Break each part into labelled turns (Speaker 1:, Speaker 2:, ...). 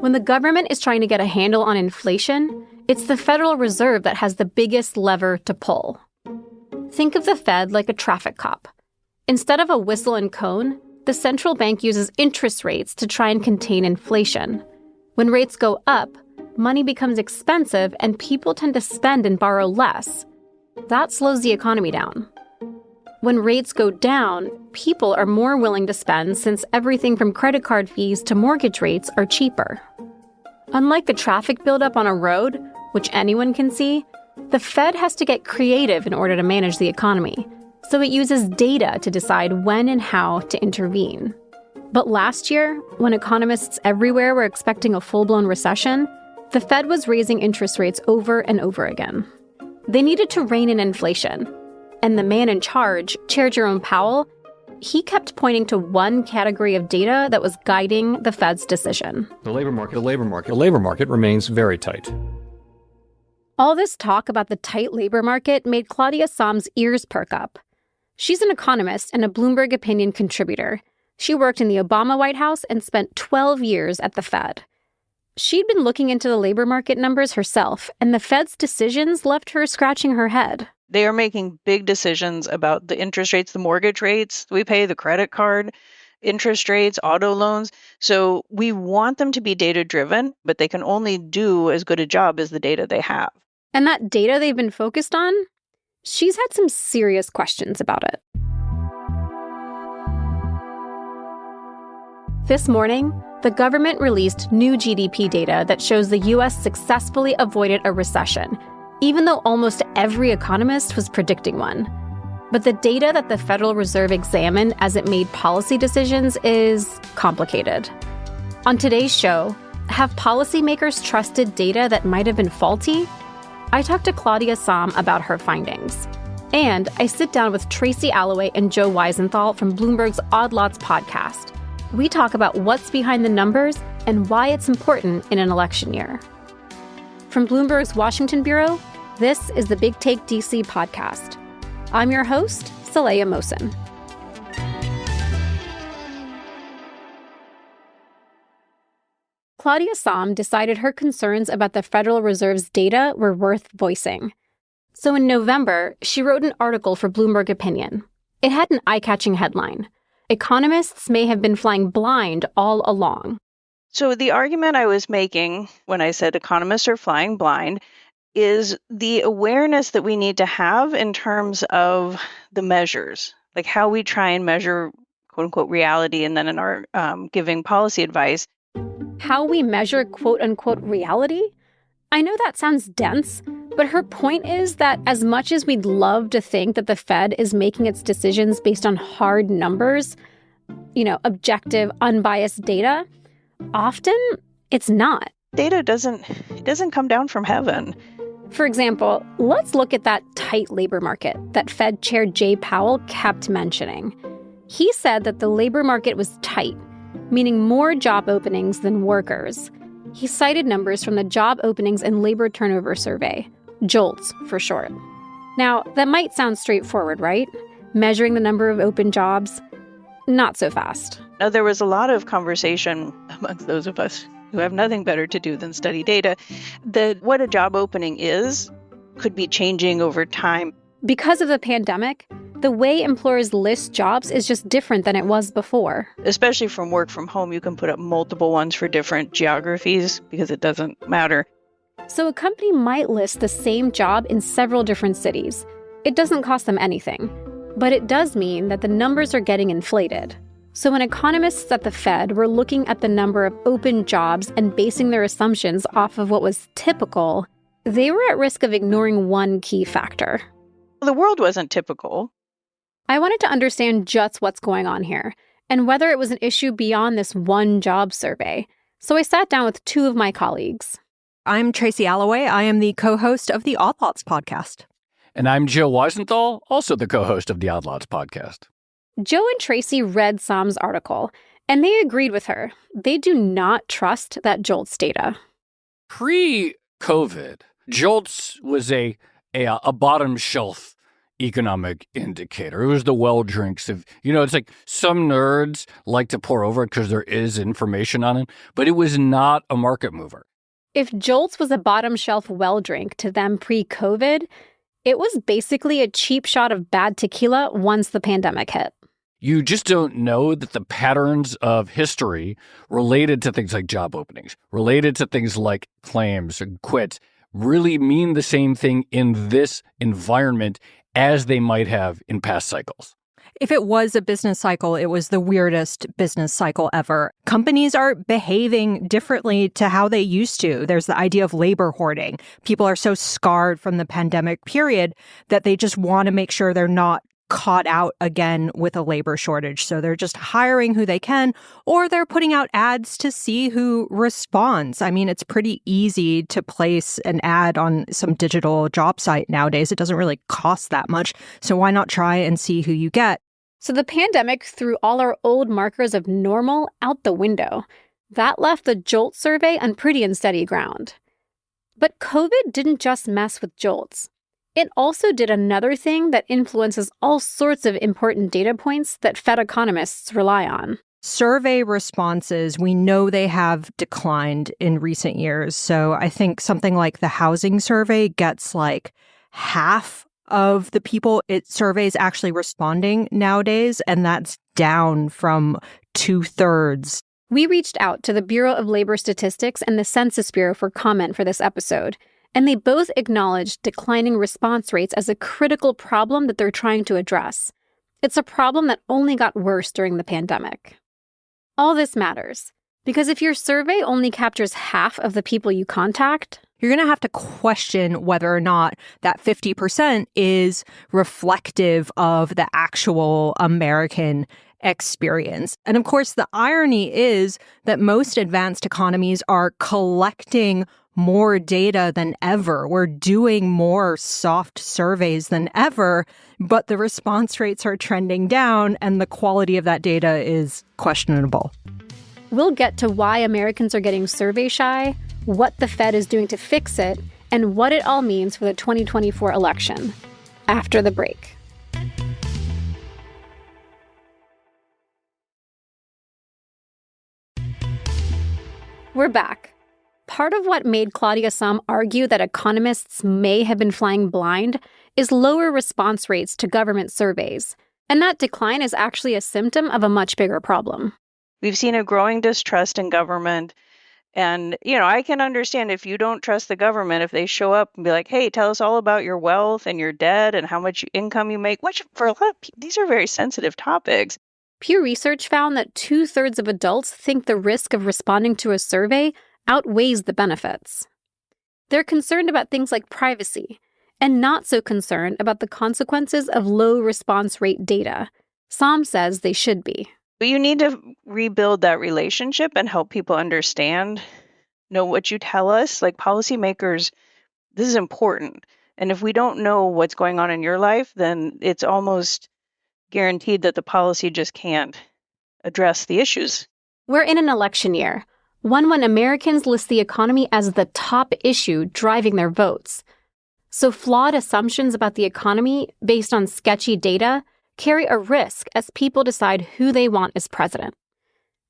Speaker 1: When the government is trying to get a handle on inflation, it's the Federal Reserve that has the biggest lever to pull. Think of the Fed like a traffic cop. Instead of a whistle and cone, the central bank uses interest rates to try and contain inflation. When rates go up, money becomes expensive and people tend to spend and borrow less. That slows the economy down. When rates go down, people are more willing to spend since everything from credit card fees to mortgage rates are cheaper. Unlike the traffic buildup on a road, which anyone can see, the Fed has to get creative in order to manage the economy, so it uses data to decide when and how to intervene. But last year, when economists everywhere were expecting a full-blown recession, the Fed was raising interest rates over and over again. They needed to rein in inflation. And the man in charge, Chair Jerome Powell, he kept pointing to one category of data that was guiding the Fed's decision.
Speaker 2: The labor market remains very tight.
Speaker 1: All this talk about the tight labor market made Claudia Sam's ears perk up. She's an economist and a Bloomberg opinion contributor. She worked in the Obama White House and spent 12 years at the Fed. She'd been looking into the labor market numbers herself, and the Fed's decisions left her scratching her head.
Speaker 3: They are making big decisions about the interest rates, the mortgage rates we pay, the credit card interest rates, auto loans. So we want them to be data-driven, but they can only do as good a job as the data they have.
Speaker 1: And that data they've been focused on? She's had some serious questions about it. This morning, the government released new GDP data that shows the U.S. successfully avoided a recession, even though almost every economist was predicting one. But the data that the Federal Reserve examined as it made policy decisions is complicated. On today's show, have policymakers trusted data that might have been faulty? I talked to Claudia Sahm about her findings. And I sit down with Tracy Alloway and Joe Weisenthal from Bloomberg's Odd Lots podcast. We talk about what's behind the numbers and why it's important in an election year. From Bloomberg's Washington Bureau, this is the Big Take DC podcast. I'm your host, Saleha Mohsin. Claudia Sahm decided her concerns about the Federal Reserve's data were worth voicing. So in November, she wrote an article for Bloomberg Opinion. It had an eye-catching headline: "Economists may have been flying blind all along."
Speaker 3: So the argument I was making when I said economists are flying blind is the awareness that we need to have in terms of the measures, like how we try and measure quote-unquote reality, and then in our giving policy advice.
Speaker 1: How we measure quote-unquote reality? I know that sounds dense, but her point is that as much as we'd love to think that the Fed is making its decisions based on hard numbers, objective, unbiased data, often it's not.
Speaker 3: Data doesn't come down from heaven.
Speaker 1: For example, let's look at that tight labor market that Fed Chair Jay Powell kept mentioning. He said that the labor market was tight, meaning more job openings than workers. He cited numbers from the Job Openings and Labor Turnover Survey, JOLTS for short. Now, that might sound straightforward, right? Measuring the number of open jobs. Not so fast.
Speaker 3: Now, there was a lot of conversation amongst those of us who have nothing better to do than study data, that what a job opening is could be changing over time.
Speaker 1: Because of the pandemic, the way employers list jobs is just different than it was before.
Speaker 3: Especially from work from home, you can put up multiple ones for different geographies because it doesn't matter.
Speaker 1: So a company might list the same job in several different cities. It doesn't cost them anything, but it does mean that the numbers are getting inflated. So when economists at the Fed were looking at the number of open jobs and basing their assumptions off of what was typical, they were at risk of ignoring one key factor.
Speaker 3: The world wasn't typical.
Speaker 1: I wanted to understand just what's going on here, and whether it was an issue beyond this one job survey. So I sat down with two of my colleagues.
Speaker 4: I'm Tracy Alloway. I am the co-host of the Odd Lots podcast.
Speaker 2: And I'm Joe Weisenthal, also the co-host of the Odd Lots podcast.
Speaker 1: Joe and Tracy read Sam's article, and they agreed with her. They do not trust that JOLTS data.
Speaker 2: Pre-COVID, JOLTS was a bottom shelf economic indicator. It was the well drinks of, it's like some nerds like to pour over it because there is information on it, but it was not a market mover.
Speaker 1: If Jolts was a bottom shelf well drink to them pre-COVID, it was basically a cheap shot of bad tequila once the pandemic hit.
Speaker 2: You just don't know that the patterns of history related to things like job openings, related to things like claims and quits, really mean the same thing in this environment as they might have in past cycles.
Speaker 4: If it was a business cycle, it was the weirdest business cycle ever. Companies are behaving differently to how they used to. There's the idea of labor hoarding. People are so scarred from the pandemic period that they just want to make sure they're not caught out again with a labor shortage. So they're just hiring who they can, or they're putting out ads to see who responds. I mean, it's pretty easy to place an ad on some digital job site nowadays. It doesn't really cost that much. So why not try and see who you get?
Speaker 1: So the pandemic threw all our old markers of normal out the window. That left the Jolt survey on pretty unsteady ground. But COVID didn't just mess with Jolts. It also did another thing that influences all sorts of important data points that Fed economists rely on.
Speaker 4: Survey responses, we know they have declined in recent years. So I think something like the housing survey gets like half of the people it surveys actually responding nowadays, and that's down from 2/3.
Speaker 1: We reached out to the Bureau of Labor Statistics and the Census Bureau for comment for this episode, and they both acknowledged declining response rates as a critical problem that they're trying to address. It's a problem that only got worse during the pandemic. All this matters, because if your survey only captures half of the people you contact,
Speaker 4: you're going to have to question whether or not that 50% is reflective of the actual American experience. And of course, the irony is that most advanced economies are collecting more data than ever. We're doing more soft surveys than ever, but the response rates are trending down and the quality of that data is questionable.
Speaker 1: We'll get to why Americans are getting survey shy, what the Fed is doing to fix it, and what it all means for the 2024 election. After the break. We're back. Part of what made Claudia Sahm argue that economists may have been flying blind is lower response rates to government surveys. And that decline is actually a symptom of a much bigger problem.
Speaker 3: We've seen a growing distrust in government. And, I can understand if you don't trust the government, if they show up and be like, hey, tell us all about your wealth and your debt and how much income you make, which for a lot of people, these are very sensitive topics.
Speaker 1: Pew Research found that 2/3 of adults think the risk of responding to a survey outweighs the benefits. They're concerned about things like privacy and not so concerned about the consequences of low response rate data. Sahm says they should be.
Speaker 3: But you need to rebuild that relationship and help people understand, know what you tell us. Like policymakers, this is important. And if we don't know what's going on in your life, then it's almost guaranteed that the policy just can't address the issues.
Speaker 1: We're in an election year, one when Americans list the economy as the top issue driving their votes. So flawed assumptions about the economy based on sketchy data carry a risk as people decide who they want as president.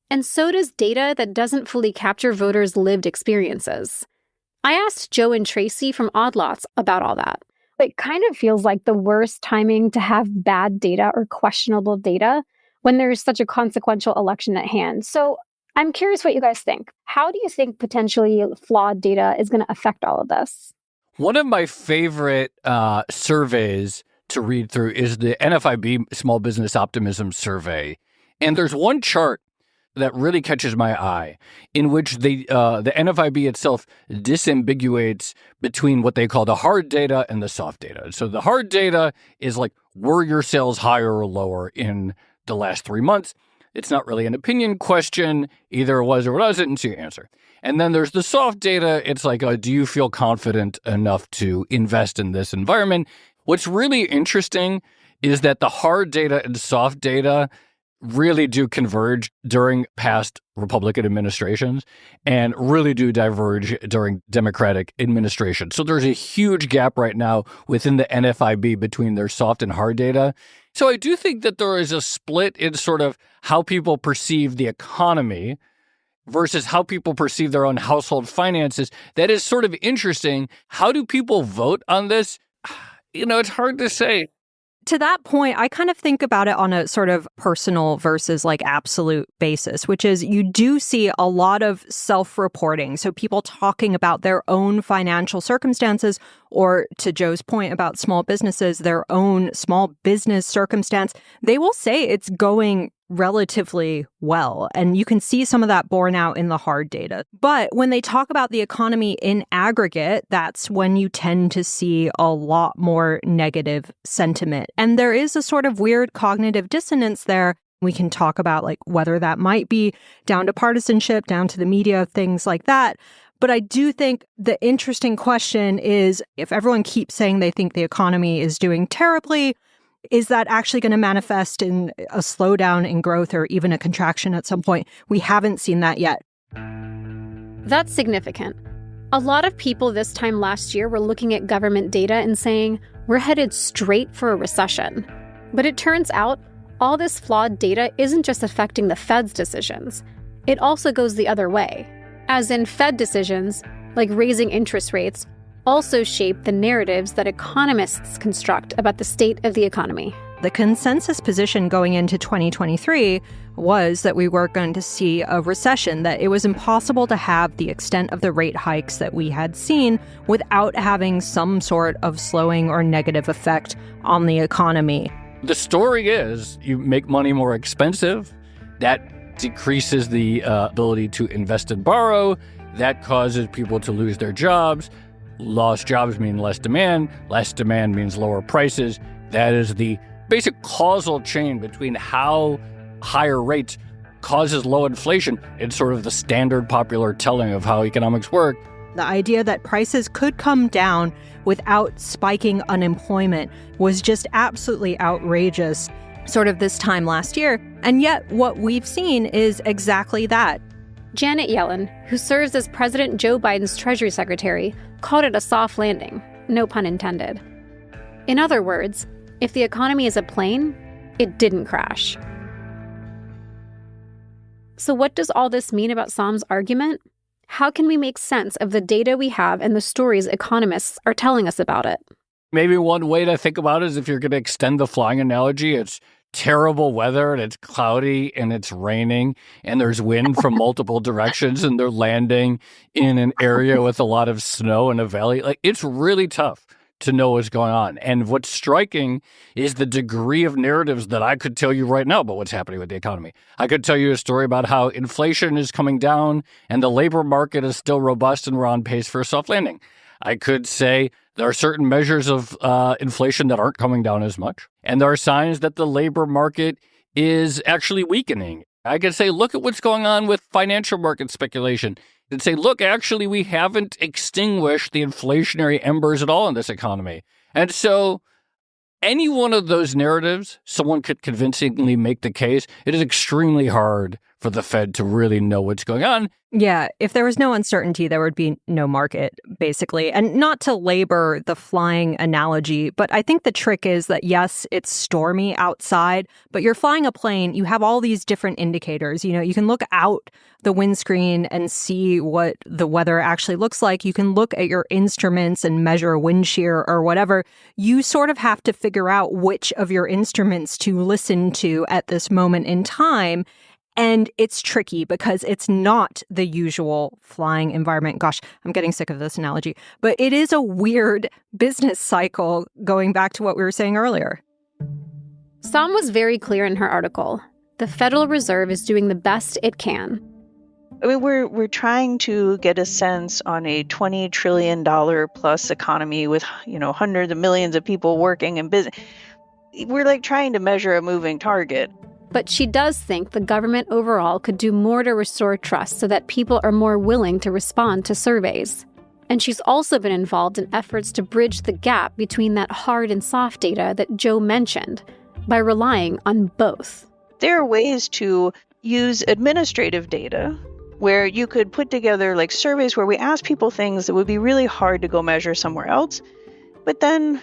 Speaker 1: And so does data that doesn't fully capture voters' lived experiences. I asked Joe and Tracy from Odd Lots about all that. It kind of feels like the worst timing to have bad data or questionable data when there's such a consequential election at hand. So I'm curious what you guys think. How do you think potentially flawed data is going to affect all of this?
Speaker 2: One of my favorite surveys to read through is the NFIB Small Business Optimism Survey. And there's one chart that really catches my eye in which the NFIB itself disambiguates between what they call the hard data and the soft data. So the hard data is like, were your sales higher or lower in the last 3 months? It's not really an opinion question. Either it was or it wasn't, and so you answer. And then there's the soft data. It's like, do you feel confident enough to invest in this environment? What's really interesting is that the hard data and soft data really do converge during past Republican administrations and really do diverge during Democratic administrations. So there's a huge gap right now within the NFIB between their soft and hard data. So I do think that there is a split in sort of how people perceive the economy versus how people perceive their own household finances. That is sort of interesting. How do people vote on this? It's hard to say.
Speaker 4: To that point, I kind of think about it on a sort of personal versus like absolute basis, which is you do see a lot of self-reporting. So people talking about their own financial circumstances, or to Joe's point about small businesses, their own small business circumstance. They will say it's going relatively well. And you can see some of that borne out in the hard data. But when they talk about the economy in aggregate, that's when you tend to see a lot more negative sentiment. And there is a sort of weird cognitive dissonance there. We can talk about like whether that might be down to partisanship, down to the media, things like that. But I do think the interesting question is, if everyone keeps saying they think the economy is doing terribly, is that actually going to manifest in a slowdown in growth or even a contraction at some point? We haven't seen that yet.
Speaker 1: That's significant. A lot of people this time last year were looking at government data and saying, we're headed straight for a recession. But it turns out all this flawed data isn't just affecting the Fed's decisions. It also goes the other way. As in, Fed decisions, like raising interest rates, also shape the narratives that economists construct about the state of the economy.
Speaker 4: The consensus position going into 2023 was that we were going to see a recession, that it was impossible to have the extent of the rate hikes that we had seen without having some sort of slowing or negative effect on the economy.
Speaker 2: The story is you make money more expensive. That decreases the ability to invest and borrow. That causes people to lose their jobs. Lost jobs mean less demand. Less demand means lower prices. That is the basic causal chain between how higher rates causes low inflation. It's sort of the standard popular telling of how economics work.
Speaker 4: The idea that prices could come down without spiking unemployment was just absolutely outrageous sort of this time last year. And yet what we've seen is exactly that.
Speaker 1: Janet Yellen, who serves as President Joe Biden's Treasury Secretary, called it a soft landing, no pun intended. In other words, if the economy is a plane, it didn't crash. So what does all this mean about Sam's argument? How can we make sense of the data we have and the stories economists are telling us about it?
Speaker 2: Maybe one way to think about it is if you're going to extend the flying analogy, it's terrible weather and it's cloudy and it's raining and there's wind from multiple directions and they're landing in an area with a lot of snow in a valley. Like, it's really tough to know what's going on. And what's striking is the degree of narratives that I could tell you right now about what's happening with the economy. I could tell you a story about how inflation is coming down and the labor market is still robust and we're on pace for a soft landing. I could say there are certain measures of inflation that aren't coming down as much. And there are signs that the labor market is actually weakening. I could say, look at what's going on with financial market speculation. And say, look, actually, we haven't extinguished the inflationary embers at all in this economy. And so any one of those narratives, someone could convincingly make the case. It is extremely hard for the Fed to really know what's going on.
Speaker 4: Yeah, if there was no uncertainty, there would be no market, basically. And not to labor the flying analogy, but I think the trick is that, yes, it's stormy outside, but you're flying a plane, you have all these different indicators. You know, you can look out the windscreen and see what the weather actually looks like. You can look at your instruments and measure wind shear or whatever. You sort of have to figure out which of your instruments to listen to at this moment in time. And it's tricky because it's not the usual flying environment. Gosh, I'm getting sick of this analogy. But it is a weird business cycle, going back to what we were saying earlier.
Speaker 1: Sahm was very clear in her article. The Federal Reserve is doing the best it can.
Speaker 3: I mean, we're trying to get a sense on a $20 trillion plus economy with, hundreds of millions of people working in business. We're like trying to measure a moving target.
Speaker 1: But she does think the government overall could do more to restore trust so that people are more willing to respond to surveys. And she's also been involved in efforts to bridge the gap between that hard and soft data that Joe mentioned by relying on both.
Speaker 3: There are ways to use administrative data where you could put together like surveys where we ask people things that would be really hard to go measure somewhere else. But then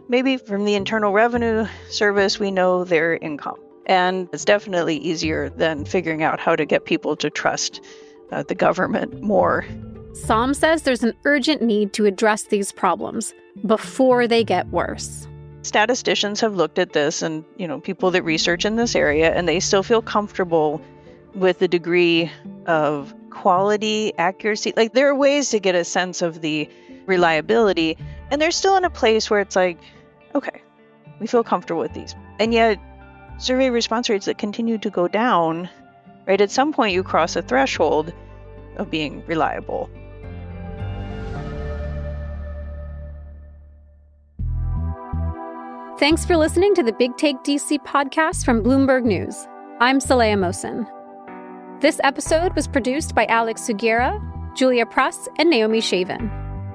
Speaker 3: maybe from the Internal Revenue Service, we know their income. And it's definitely easier than figuring out how to get people to trust the government more.
Speaker 1: Sahm says there's an urgent need to address these problems before they get worse.
Speaker 3: Statisticians have looked at this and, people that research in this area, and they still feel comfortable with the degree of quality, accuracy. Like, there are ways to get a sense of the reliability, and they're still in a place where it's like, okay, we feel comfortable with these. And yet, survey response rates that continue to go down, right? At some point, you cross a threshold of being reliable.
Speaker 1: Thanks for listening to the Big Take DC podcast from Bloomberg News. I'm Saleha Mohsin. This episode was produced by Alex Sugiura, Julia Press, and Naomi Shavin.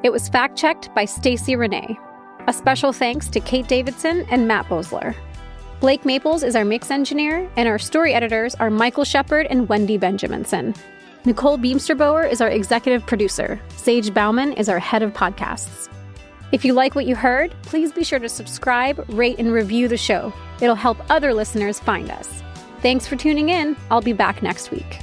Speaker 1: It was fact-checked by Stacey Renee. A special thanks to Kate Davidson and Matt Bosler. Blake Maples is our mix engineer, and our story editors are Michael Shepard and Wendy Benjaminson. Nicole Beamsterboer is our executive producer. Sage Bauman is our head of podcasts. If you like what you heard, please be sure to subscribe, rate, and review the show. It'll help other listeners find us. Thanks for tuning in. I'll be back next week.